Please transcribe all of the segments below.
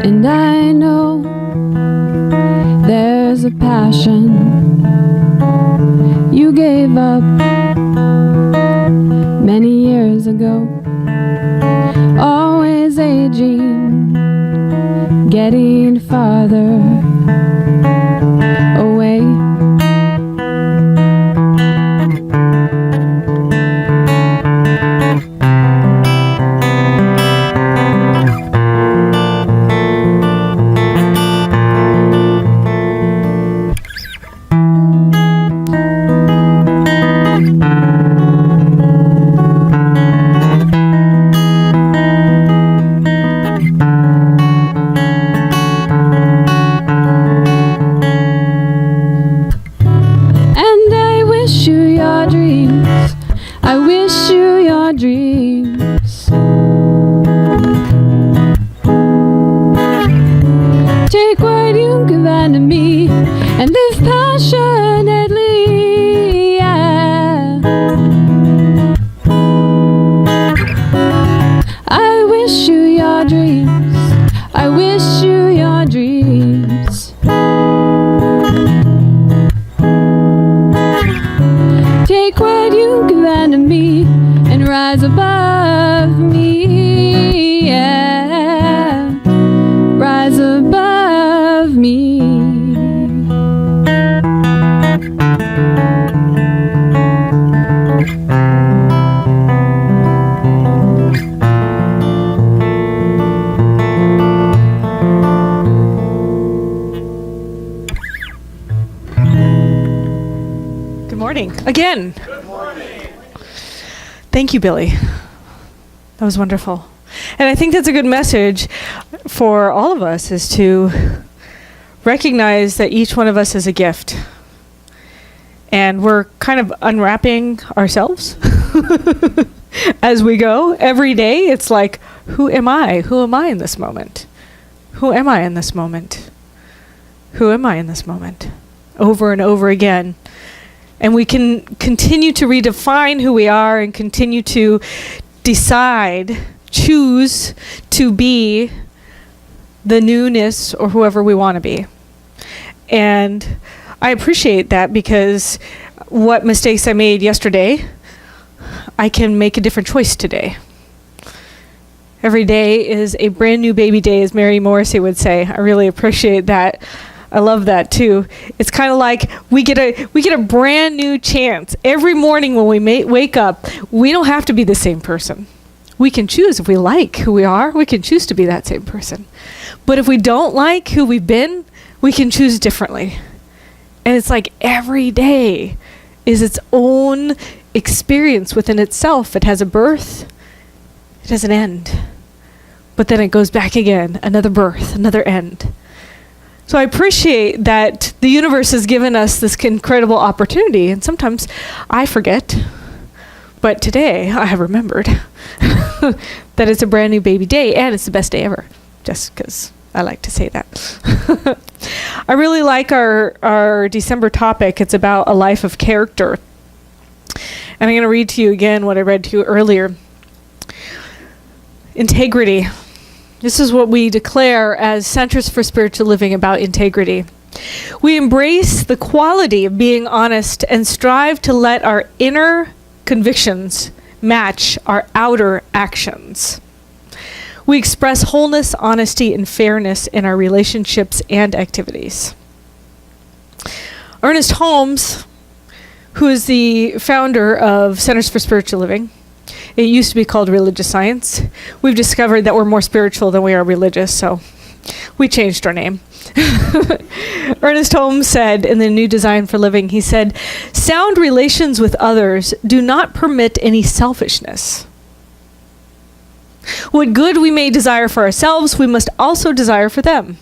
And I know there's a passion you gave up many years ago, always aging, getting farther away. I wish you your dreams. Take what you give unto me and live passionately, yeah. I wish you your dreams. I wish you your dreams. Take what you give unto me and rise above me, yeah. Rise above me. Good morning again. Good morning. Thank you, Billy. That was wonderful. And I think that's a good message for all of us, is to recognize that each one of us is a gift. And we're kind of unwrapping ourselves as we go. Every day it's like, who am I? Who am I in this moment? Who am I in this moment? Who am I in this moment? Over and over again. And we can continue to redefine who we are and continue to decide, choose to be the newness or whoever we want to be. And I appreciate that, because what mistakes I made yesterday, I can make a different choice today. Every day is a brand new baby day, as Mary Morrissey would say. I really appreciate that. I love that too. It's kind of like we get a brand new chance. Every morning when we wake up, we don't have to be the same person. We can choose. If we like who we are, we can choose to be that same person. But if we don't like who we've been, we can choose differently. And it's like every day is its own experience within itself. It has a birth, it has an end. But then it goes back again, another birth, another end. So I appreciate that the universe has given us this incredible opportunity, and sometimes I forget, but today I have remembered that it's a brand new baby day, and it's the best day ever, just because I like to say that. I really like our December topic. It's about a life of character. And I'm going to read to you again what I read to you earlier. Integrity. This is what we declare as Centers for Spiritual Living about integrity. We embrace the quality of being honest and strive to let our inner convictions match our outer actions. We express wholeness, honesty, and fairness in our relationships and activities. Ernest Holmes, who is the founder of Centers for Spiritual Living, it used to be called Religious Science. We've discovered that we're more spiritual than we are religious, so we changed our name. Ernest Holmes said in the New Design for Living, he said, "Sound relations with others do not permit any selfishness. What good we may desire for ourselves, we must also desire for them.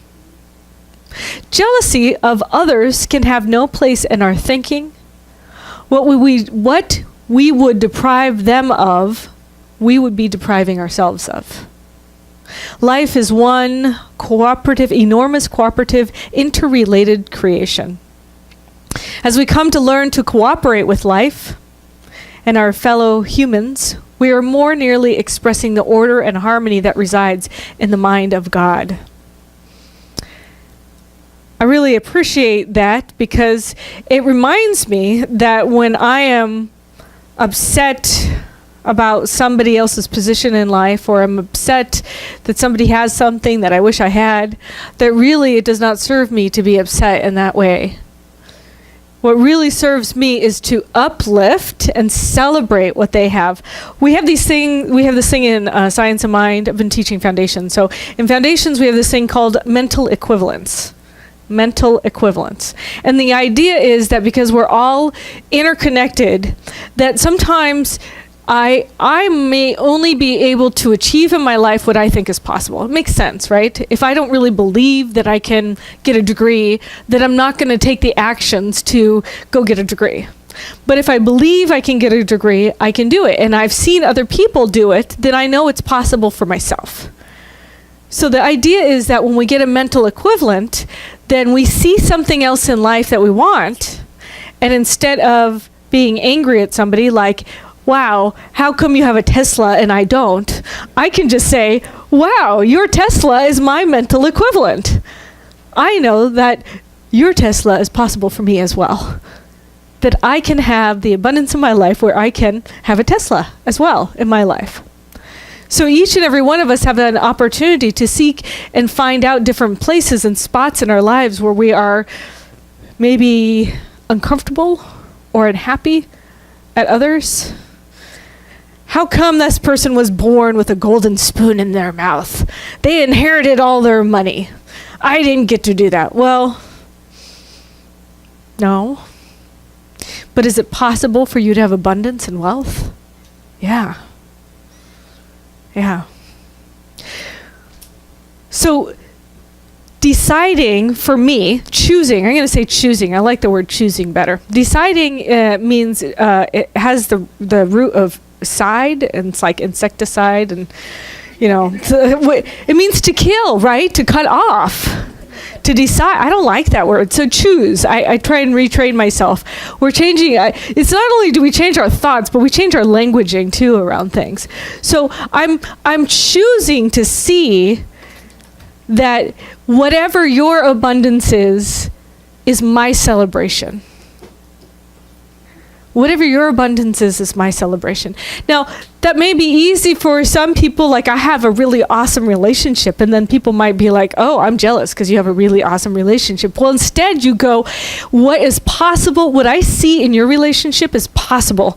Jealousy of others can have no place in our thinking. What we would deprive them of, we would be depriving ourselves of. Life is one cooperative, enormous cooperative, interrelated creation. As we come to learn to cooperate with life and our fellow humans, we are more nearly expressing the order and harmony that resides in the mind of God. I really appreciate that because it reminds me that when I am upset about somebody else's position in life, or I'm upset that somebody has something that I wish I had, that really it does not serve me to be upset in that way. What really serves me is to uplift and celebrate what they have. We have this thing in Science of Mind. I've been teaching foundations. So in foundations, we have this thing called mental equivalence. Mental equivalence. And the idea is that because we're all interconnected, that sometimes I may only be able to achieve in my life what I think is possible. It makes sense, right? If I don't really believe that I can get a degree, then I'm not going to take the actions to go get a degree. But if I believe I can get a degree, I can do it. And I've seen other people do it, then I know it's possible for myself. So the idea is that when we get a mental equivalent, then we see something else in life that we want, and instead of being angry at somebody like, wow, how come you have a Tesla and I don't? I can just say, wow, your Tesla is my mental equivalent. I know that your Tesla is possible for me as well. That I can have the abundance in my life where I can have a Tesla as well in my life. So each and every one of us have an opportunity to seek and find out different places and spots in our lives where we are maybe uncomfortable or unhappy at others. How come this person was born with a golden spoon in their mouth? They inherited all their money. I didn't get to do that. Well, no. But is it possible for you to have abundance and wealth? Yeah. Yeah. So deciding, for me, choosing, I'm going to say choosing. I like the word choosing better. Deciding means it has the root of side, and it's like insecticide, and it means to kill, right? To cut off, to decide. I don't like that word. So choose. I try and retrain myself. We're changing. It's not only do we change our thoughts, but we change our languaging too around things. So I'm choosing to see that whatever your abundance is my celebration. Whatever your abundance is my celebration. Now, that may be easy for some people, like I have a really awesome relationship, and then people might be like, oh, I'm jealous because you have a really awesome relationship. Well, instead you go, what is possible, what I see in your relationship is possible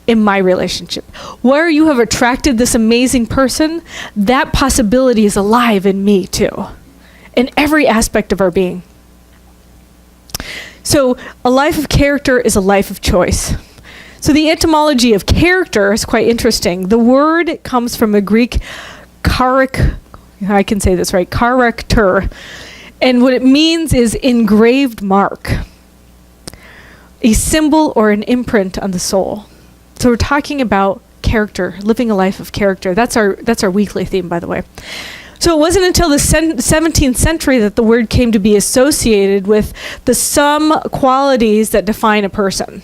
in my relationship. Where you have attracted this amazing person, that possibility is alive in me too, in every aspect of our being. So a life of character is a life of choice. So the etymology of character is quite interesting. The word comes from a Greek I can say this right, character. And what it means is engraved mark, a symbol or an imprint on the soul. So we're talking about character, living a life of character. That's our weekly theme, by the way. So it wasn't until the 17th century that the word came to be associated with the sum qualities that define a person.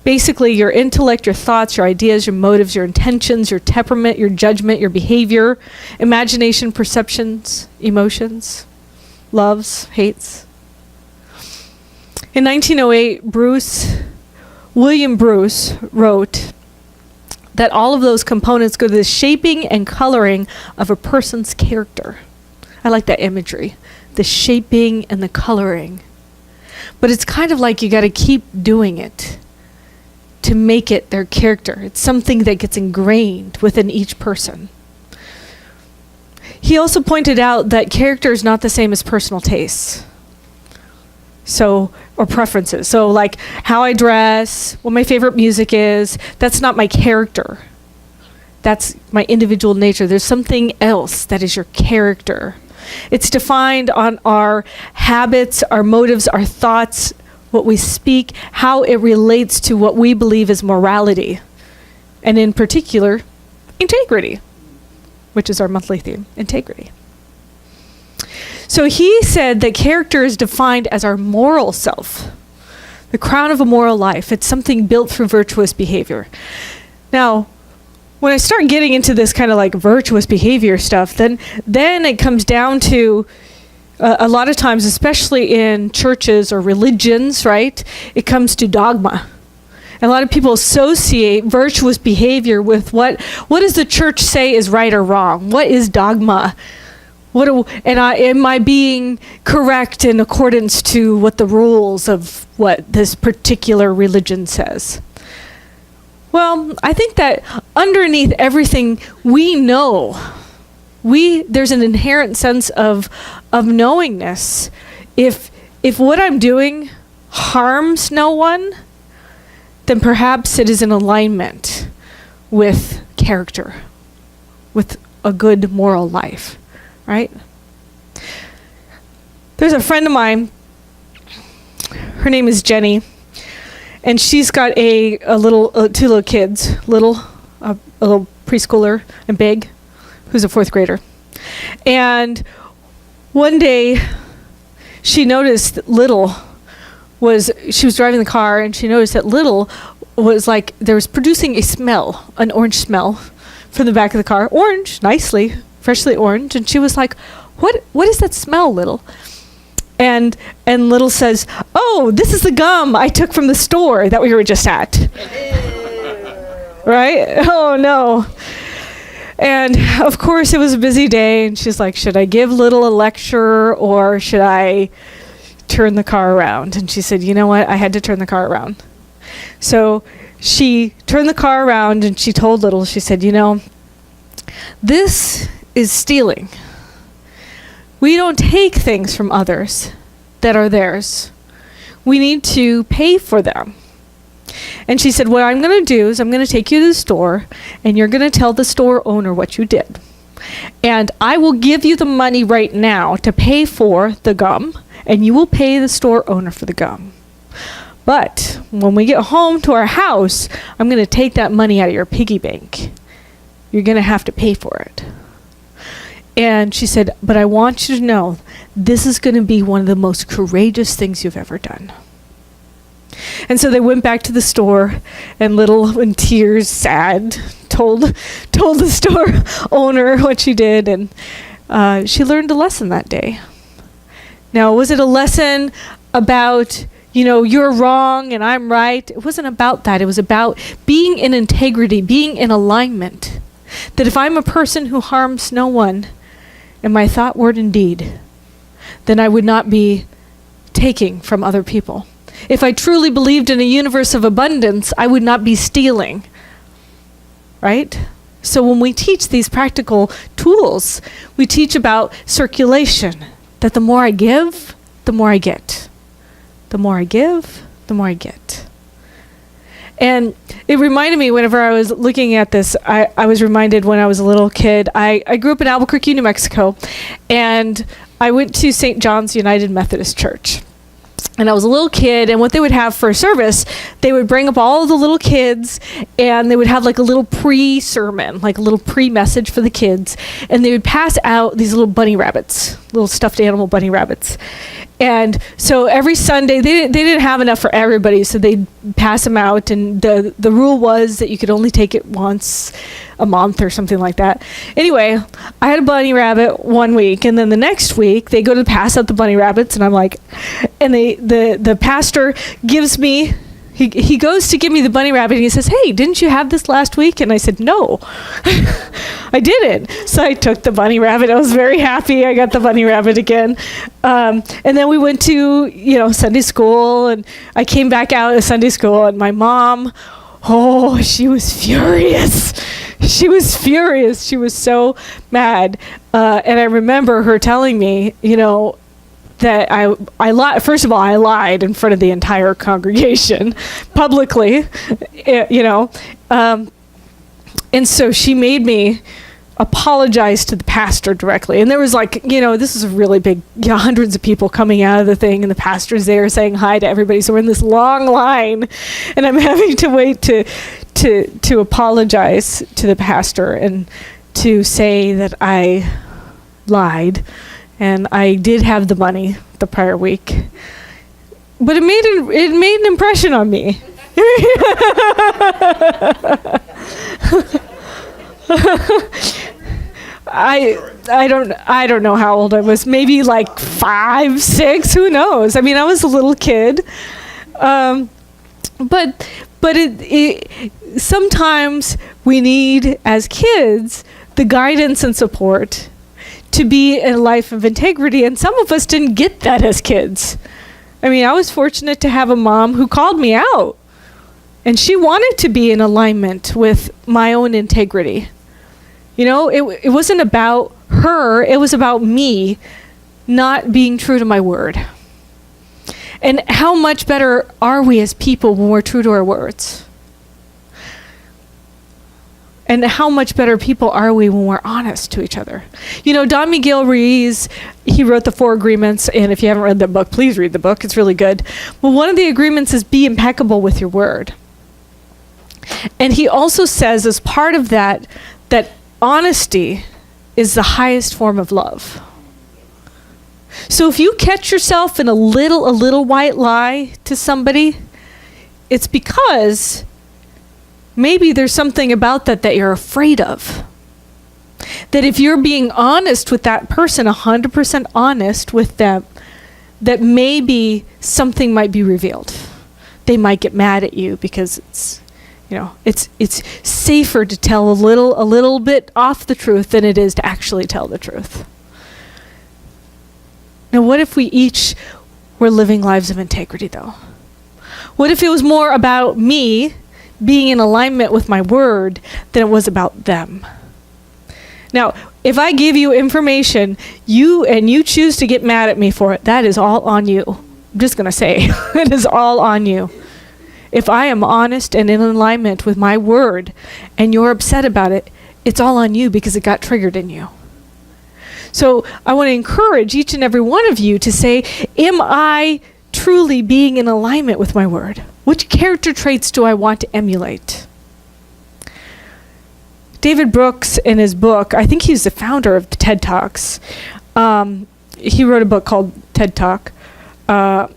Basically, your intellect, your thoughts, your ideas, your motives, your intentions, your temperament, your judgment, your behavior, imagination, perceptions, emotions, loves, hates. In 1908, William Bruce wrote that all of those components go to the shaping and coloring of a person's character. I like that imagery, the shaping and the coloring. But it's kind of like you got to keep doing it to make it their character. It's something that gets ingrained within each person. He also pointed out that character is not the same as personal tastes. Or preferences. So like how I dress, what my favorite music is, that's not my character. That's my individual nature. There's something else that is your character. It's defined on our habits, our motives, our thoughts, what we speak, how it relates to what we believe is morality. And in particular, integrity, which is our monthly theme, integrity. So he said that character is defined as our moral self, the crown of a moral life. It's something built through virtuous behavior. Now, when I start getting into this kind of like virtuous behavior stuff, then it comes down to a lot of times, especially in churches or religions, right? It comes to dogma. And a lot of people associate virtuous behavior with what does the church say is right or wrong? What is dogma? Am I being correct in accordance to what the rules of what this particular religion says? Well, I think that underneath everything we know, there's an inherent sense of knowingness. If what I'm doing harms no one, then perhaps it is in alignment with character, with a good moral life, right? There's a friend of mine, her name is Jenny, and she's got two little kids, a little preschooler and big, who's a 4th grader. And one day she noticed that she was driving the car, and she noticed that Little was like, there was producing a smell, an orange smell from the back of the car. Orange, nicely, freshly orange. And she was like, what is that smell, Little? And Little says, oh, this is the gum I took from the store that we were just at. Right? Oh, no. And of course, it was a busy day, and she's like, should I give Little a lecture, or should I turn the car around? And she said, you know what? I had to turn the car around. So she turned the car around, and she told Little, she said, this is stealing. We don't take things from others that are theirs. We need to pay for them. And she said, what I'm going to do is I'm going to take you to the store, and you're going to tell the store owner what you did. And I will give you the money right now to pay for the gum, and you will pay the store owner for the gum. But when we get home to our house, I'm going to take that money out of your piggy bank. You're going to have to pay for it. And she said, but I want you to know, this is going to be one of the most courageous things you've ever done. And so they went back to the store, and Little, in tears, sad, told the store owner what she did, and she learned a lesson that day. Now, was it a lesson about, you're wrong and I'm right? It wasn't about that. It was about being in integrity, being in alignment. That if I'm a person who harms no one in my thought, word, and deed, then I would not be taking from other people. If I truly believed in a universe of abundance, I would not be stealing, right? So when we teach these practical tools, we teach about circulation, that the more I give, the more I get. The more I give, the more I get. And it reminded me, whenever I was looking at this, I was reminded when I was a little kid. I grew up in Albuquerque, New Mexico, and I went to St. John's United Methodist Church. And I was a little kid, and what they would have for service, they would bring up all the little kids, and they would have like a little pre-sermon, like a little pre-message for the kids, and they would pass out these little bunny rabbits, little stuffed animal bunny rabbits. And so every Sunday, they didn't have enough for everybody, so they'd pass them out, and the rule was that you could only take it once a month or something like that. Anyway, I had a bunny rabbit one week, and then the next week, they go to pass out the bunny rabbits, and I'm like, and the pastor gives me, he goes to give me the bunny rabbit, and he says, hey, didn't you have this last week? And I said, no, I didn't. So I took the bunny rabbit. I was very happy I got the bunny rabbit again. And then we went to, Sunday school, and I came back out of Sunday school, and my mom, she was furious. She was furious. She was so mad. And I remember her telling me, that I lied. First of all, I lied in front of the entire congregation publicly, and so she made me apologize to the pastor directly. And there was this is a really big, hundreds of people coming out of the thing, and the pastor's there saying hi to everybody. So we're in this long line, and I'm having to wait to apologize to the pastor and to say that I lied And I did have the money the prior week. But it made an impression on me. I don't know how old I was. Maybe like 5, 6. Who knows? I mean, I was a little kid. But it sometimes we need, as kids, the guidance and support to be in a life of integrity. And some of us didn't get that as kids. I mean, I was fortunate to have a mom who called me out. And she wanted to be in alignment with my own integrity. You know, it wasn't about her. It was about me not being true to my word. And how much better are we as people when we're true to our words? And how much better people are we when we're honest to each other? You know, Don Miguel Ruiz, he wrote the 4 Agreements, and if you haven't read the book, please read the book. It's really good. But one of the agreements is be impeccable with your word. And he also says, as part of that, that honesty is the highest form of love. So if you catch yourself in a little white lie to somebody, it's because maybe there's something about that you're afraid of. That if you're being honest with that person, 100% honest with them, that maybe something might be revealed. They might get mad at you because it's safer to tell a little bit off the truth than it is to actually tell the truth. Now, what if we each were living lives of integrity, though? What if it was more about me being in alignment with my word than it was about them? Now, if I give you information, you choose to get mad at me for it, that is all on you. I'm just going to say, it is all on you. If I am honest and in alignment with my word and you're upset about it, it's all on you because it got triggered in you. So I want to encourage each and every one of you to say, am I truly being in alignment with my word? Which character traits do I want to emulate? David Brooks, in his book, I think he's the founder of TED Talks. He wrote a book called TED Talk. And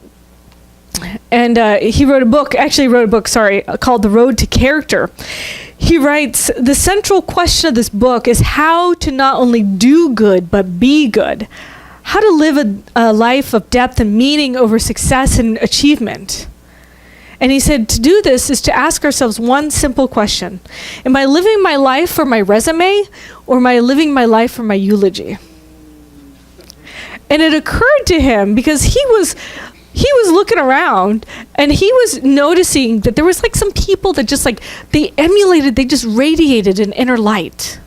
he wrote a book called The Road to Character. He writes, the central question of this book is how to not only do good, but be good. How to live a life of depth and meaning over success and achievement. And he said to do this is to ask ourselves one simple question. Am I living my life for my resume, or am I living my life for my eulogy? And it occurred to him because he was looking around and he was noticing that there was like some people that just like, they just radiated an inner light.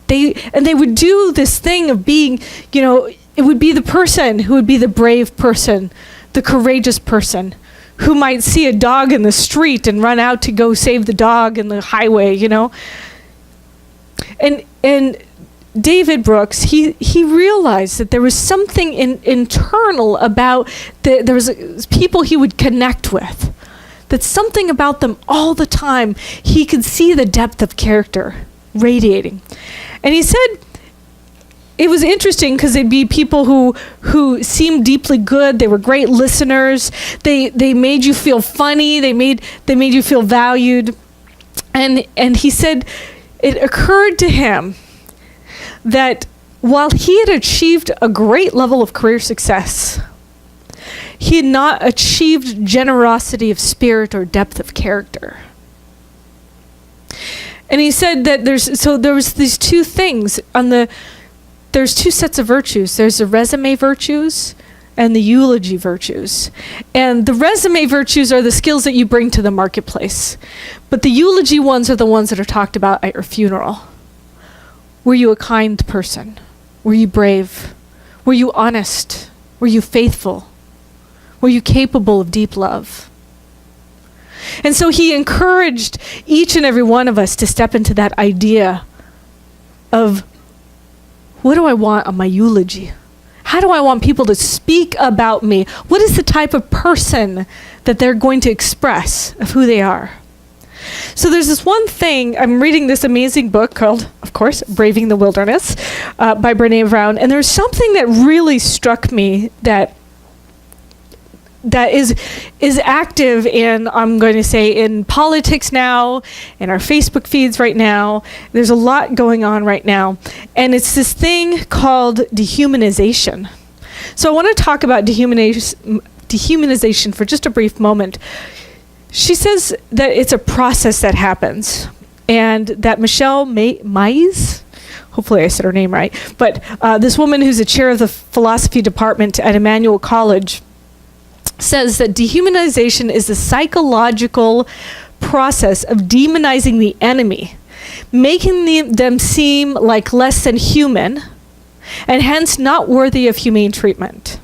They would do this thing of being, it would be the person who would be the brave person, the courageous person, who might see a dog in the street and run out to go save the dog in the highway, And David Brooks, he realized that there was something internal about there was people he would connect with, that something about them all the time, he could see the depth of character radiating. And he said it was interesting because they'd be people who seemed deeply good. They were great listeners. They made you feel funny. They made you feel valued. And he said it occurred to him that while he had achieved a great level of career success, he had not achieved generosity of spirit or depth of character. And he said that there was these two things there's two sets of virtues. There's the resume virtues and the eulogy virtues. And the resume virtues are the skills that you bring to the marketplace. But the eulogy ones are the ones that are talked about at your funeral. Were you a kind person? Were you brave? Were you honest? Were you faithful? Were you capable of deep love? And so he encouraged each and every one of us to step into that idea of, what do I want on my eulogy? How do I want people to speak about me? What is the type of person that they're going to express of who they are? So there's this one thing, I'm reading this amazing book called, of course, Braving the Wilderness by Brene Brown, and there's something that really struck me that is active in, I'm going to say, in politics now, in our Facebook feeds right now. There's a lot going on right now, and it's this thing called dehumanization. So I want to talk about dehumanization for just a brief moment. She says that it's a process that happens, and that Michelle Mays, hopefully I said her name right, but this woman who's a chair of the philosophy department at Emmanuel College says that dehumanization is the psychological process of demonizing the enemy, making them seem like less than human, and hence not worthy of humane treatment.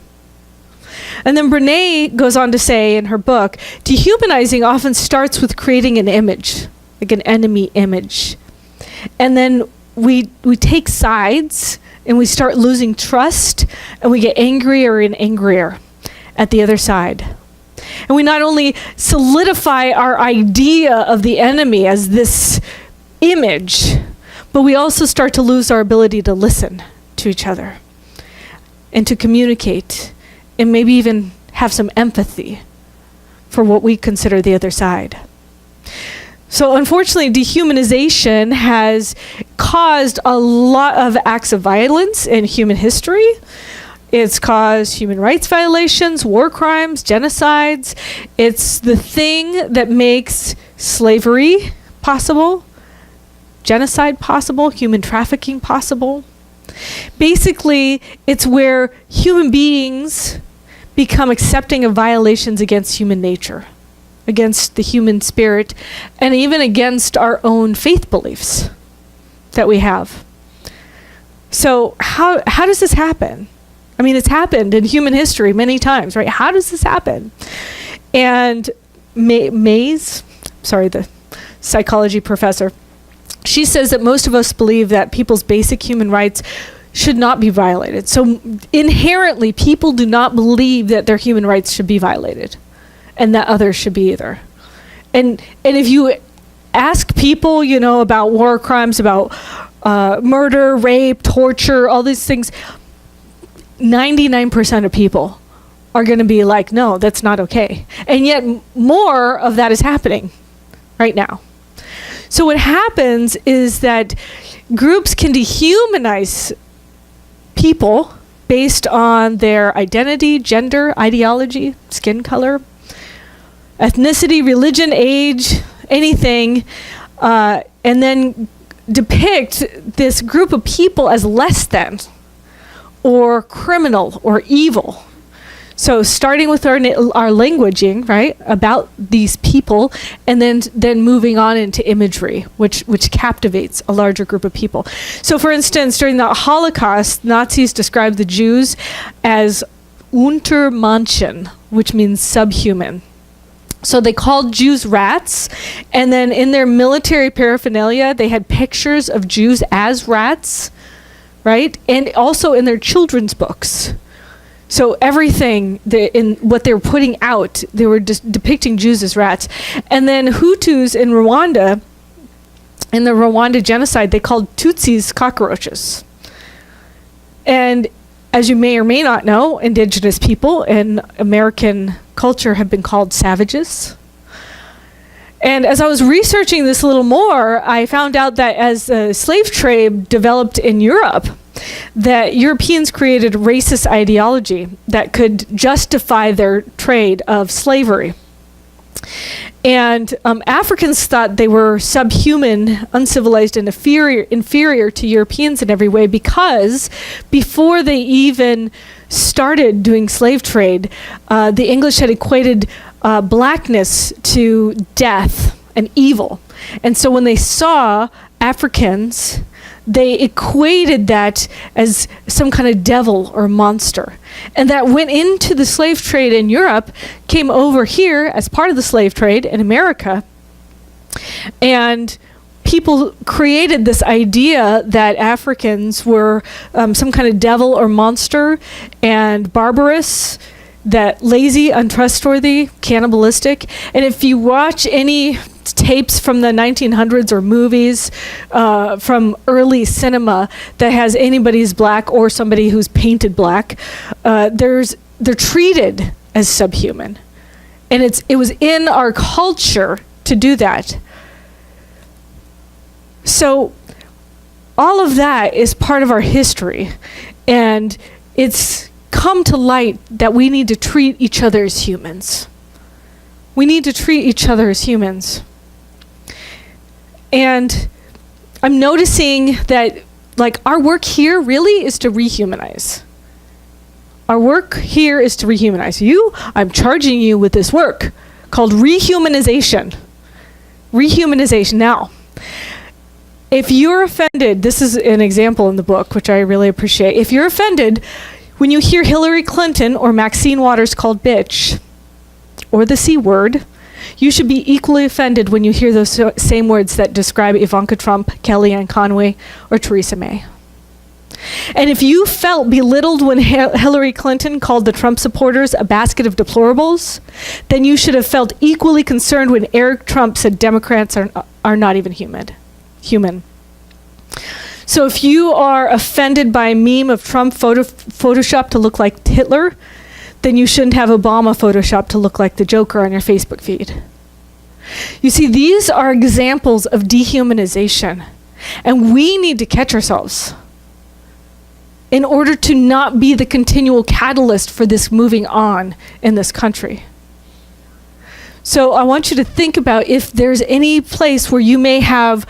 And then Brene goes on to say in her book, dehumanizing often starts with creating an image, like an enemy image. And then we take sides, and we start losing trust, and we get angrier and angrier at the other side. And we not only solidify our idea of the enemy as this image, but we also start to lose our ability to listen to each other and to communicate and maybe even have some empathy for what we consider the other side. So unfortunately, dehumanization has caused a lot of acts of violence in human history. It's caused human rights violations, war crimes, genocides. It's the thing that makes slavery possible, genocide possible, human trafficking possible. Basically, it's where human beings become accepting of violations against human nature, against the human spirit, and even against our own faith beliefs that we have. So how does this happen? I mean, it's happened in human history many times, right? How does this happen? And Mays, the psychology professor, she says that most of us believe that people's basic human rights should not be violated. So inherently, people do not believe that their human rights should be violated and that others should be either. And if you ask people, about war crimes, about murder, rape, torture, all these things, 99% of people are going to be like, no, that's not okay. And yet more of that is happening right now. So what happens is that groups can dehumanize people based on their identity, gender, ideology, skin color, ethnicity, religion, age, anything, and then depict this group of people as less than, or criminal, or evil. So starting with our languaging, right, about these people, and then moving on into imagery, which captivates a larger group of people. So for instance, during the Holocaust, Nazis described the Jews as Untermenschen, which means subhuman. So they called Jews rats, and then in their military paraphernalia, they had pictures of Jews as rats, right? And also in their children's books. So everything in what they were putting out, they were just depicting Jews as rats. And then Hutus in Rwanda, in the Rwanda genocide, they called Tutsis cockroaches. And as you may or may not know, indigenous people in American culture have been called savages. And as I was researching this a little more, I found out that as the slave trade developed in Europe, that Europeans created racist ideology that could justify their trade of slavery. And Africans thought they were subhuman, uncivilized, and inferior to Europeans in every way, because before they even started doing slave trade, the English had equated blackness to death and evil. And so when they saw Africans, they equated that as some kind of devil or monster. And that went into the slave trade in Europe, came over here as part of the slave trade in America. And people created this idea that Africans were some kind of devil or monster and barbarous, that lazy, untrustworthy, cannibalistic. And if you watch any tapes from the 1900s or movies from early cinema that has anybody's black or somebody who's painted black, they're treated as subhuman. And it was in our culture to do that. So all of that is part of our history. And it's come to light that we need to treat each other as humans. We need to treat each other as humans. And I'm noticing that, like, our work here really is to rehumanize. Our work here is to rehumanize you. I'm charging you with this work called rehumanization. Rehumanization. Now, if you're offended, this is an example in the book, which I really appreciate. If you're offended when you hear Hillary Clinton or Maxine Waters called bitch or the C word, you should be equally offended when you hear those same words that describe Ivanka Trump, Kellyanne Conway, or Theresa May. And if you felt belittled when Hillary Clinton called the Trump supporters a basket of deplorables, then you should have felt equally concerned when Eric Trump said Democrats are not even human. So if you are offended by a meme of Trump photoshopped to look like Hitler, then you shouldn't have Obama photoshopped to look like the Joker on your Facebook feed. You see, these are examples of dehumanization, and we need to catch ourselves in order to not be the continual catalyst for this moving on in this country. So I want you to think about if there's any place where you may have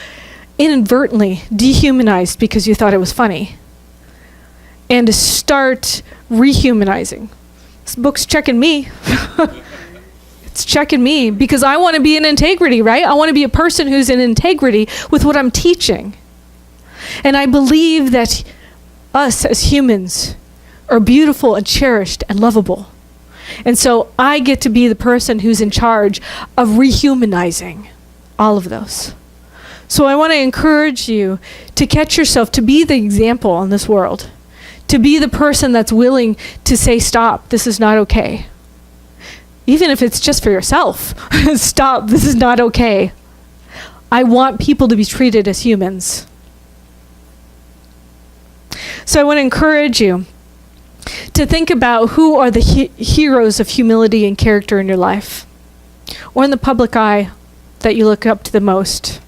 inadvertently dehumanized because you thought it was funny, and to start rehumanizing. This book's checking me. It's checking me because I want to be in integrity, right? I want to be a person who's in integrity with what I'm teaching. And I believe that us as humans are beautiful and cherished and lovable. And so I get to be the person who's in charge of rehumanizing all of those. So I want to encourage you to catch yourself, to be the example in this world, to be the person that's willing to say, stop, this is not okay. Even if it's just for yourself. Stop, this is not okay. I want people to be treated as humans. So I want to encourage you to think about who are the heroes of humility and character in your life, or in the public eye that you look up to the most.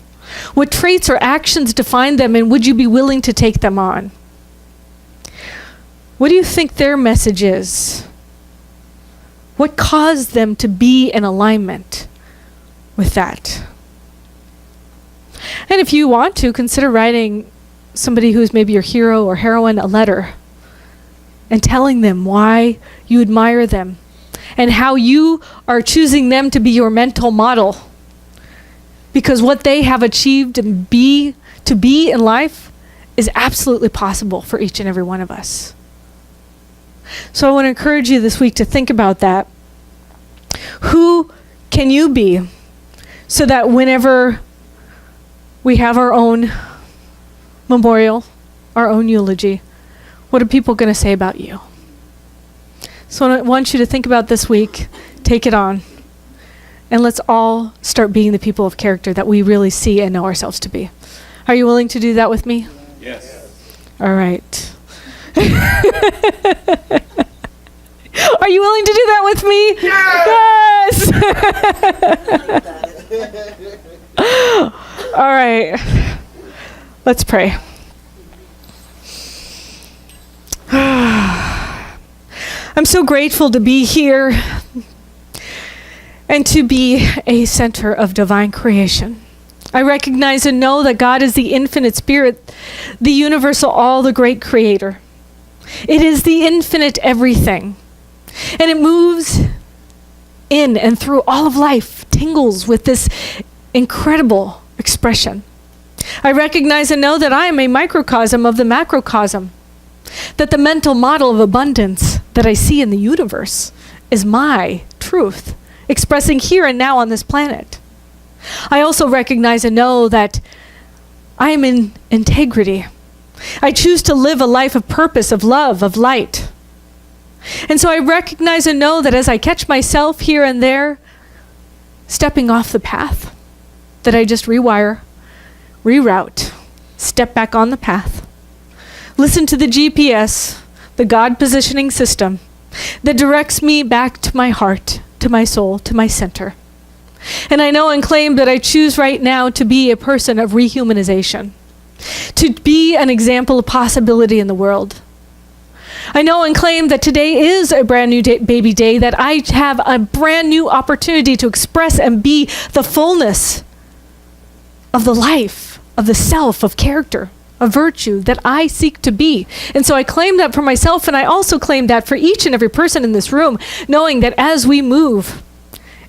What traits or actions define them, and would you be willing to take them on? What do you think their message is? What caused them to be in alignment with that? And if you want to, consider writing somebody who's maybe your hero or heroine a letter and telling them why you admire them and how you are choosing them to be your mental model. Because what they have achieved and to be in life is absolutely possible for each and every one of us. So I want to encourage you this week to think about that. Who can you be so that whenever we have our own memorial, our own eulogy, what are people going to say about you? So I want you to think about this week, take it on, and let's all start being the people of character that we really see and know ourselves to be. Are you willing to do that with me? Yes. All right. Are you willing to do that with me? Yes! All right. Let's pray. I'm so grateful to be here and to be a center of divine creation. I recognize and know that God is the infinite spirit, the universal, all the great creator. It is the infinite everything. And it moves in and through all of life, tingles with this incredible expression. I recognize and know that I am a microcosm of the macrocosm, that the mental model of abundance that I see in the universe is my truth, expressing here and now on this planet. I also recognize and know that I am in integrity. I choose to live a life of purpose, of love, of light. And so I recognize and know that as I catch myself here and there stepping off the path, that I just rewire, reroute, step back on the path, listen to the GPS, the God positioning system that directs me back to my heart, to my soul, to my center. And I know and claim that I choose right now to be a person of rehumanization, to be an example of possibility in the world. I know and claim that today is a brand new baby day, that I have a brand new opportunity to express and be the fullness of the life, of the self, of character, of virtue that I seek to be. And so I claim that for myself, and I also claim that for each and every person in this room, knowing that as we move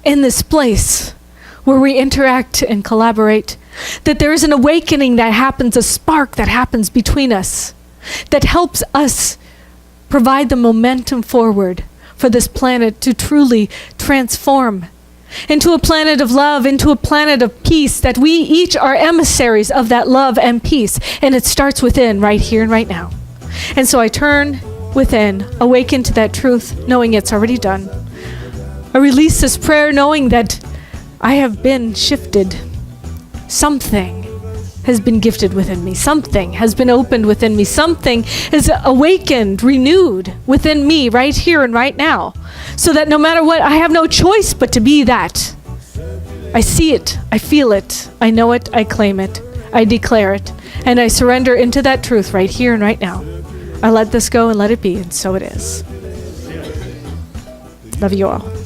in this place where we interact and collaborate, that there is an awakening that happens, a spark that happens between us, that helps us provide the momentum forward for this planet to truly transform into a planet of love, into a planet of peace, that we each are emissaries of that love and peace. And it starts within, right here and right now. And so I turn within, awaken to that truth, knowing it's already done. I release this prayer knowing that I have been shifted. Something has been gifted within me. Something has been opened within me. Something is awakened, renewed within me right here and right now. So that no matter what, I have no choice but to be that. I see it. I feel it. I know it. I claim it. I declare it. And I surrender into that truth right here and right now. I let this go and let it be. And so it is. Love you all.